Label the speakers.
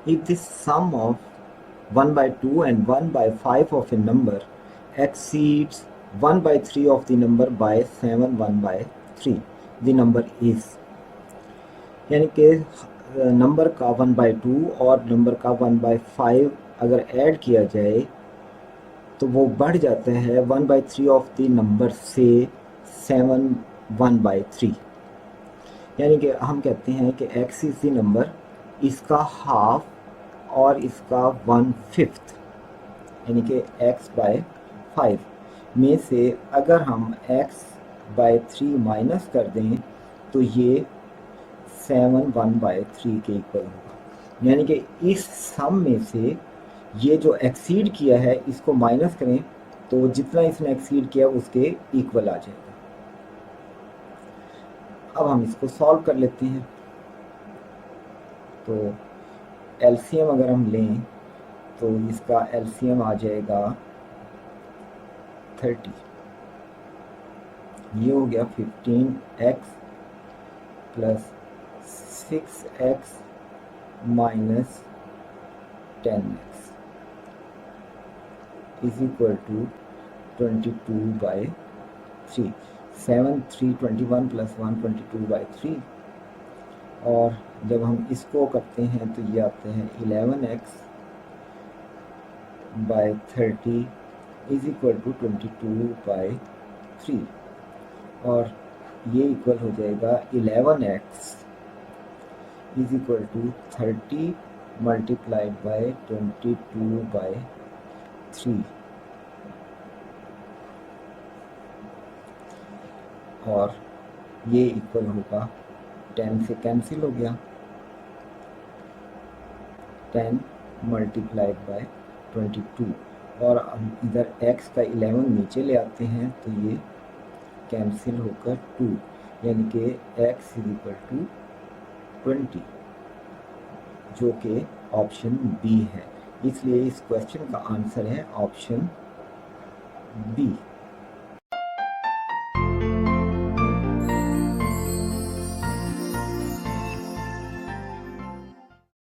Speaker 1: If the sum of 1 by 2 and 1 by 5 of a number exceeds 1 by 3 of the number by 7 1 by 3, the number is, यानी कि number का 1 by 2 और number का 1 by 5 अगर add किया जाए तो वो बढ़ जाता है 1 by 3 ऑफ द नंबर से 7 1 by 3, यानी कि हम कहते हैं कि x इज द नंबर, इसका हाफ और इसका 1/5, यानी कि x by 5 में से अगर हम x by 3 माइनस कर दें तो ये 7 1 by 3 के इक्वल होगा। यानी कि इस सम में से ये जो एक्सीड किया है इसको माइनस करें तो जितना इसने एक्सीड किया उसके इक्वल आ जाएगा। अब हम इसको सॉल्व कर लेते हैं। तो एलसीएम अगर हम लें तो इसका एलसीएम आ जाएगा 30, ये हो गया 15x plus 6x minus 10x is equal to 22/3। 7 3 21 plus 1 22/3, और जब हम इसको करते हैं तो ये आते हैं 11x by 30 is equal to 22/3, और ये इक्वल हो जाएगा 11x is equal to 30 multiplied by 22/3, और ये इक्वल होगा 10 से कैंसिल हो गया, 10 मल्टीप्लाइड बाय 22, और हम इधर x का 11 नीचे ले आते हैं तो ये कैंसिल होकर 2, यानी कि x इज इक्वल टू 20, जो कि ऑप्शन बी है। इसलिए इस क्वेश्चन का आंसर है ऑप्शन बी।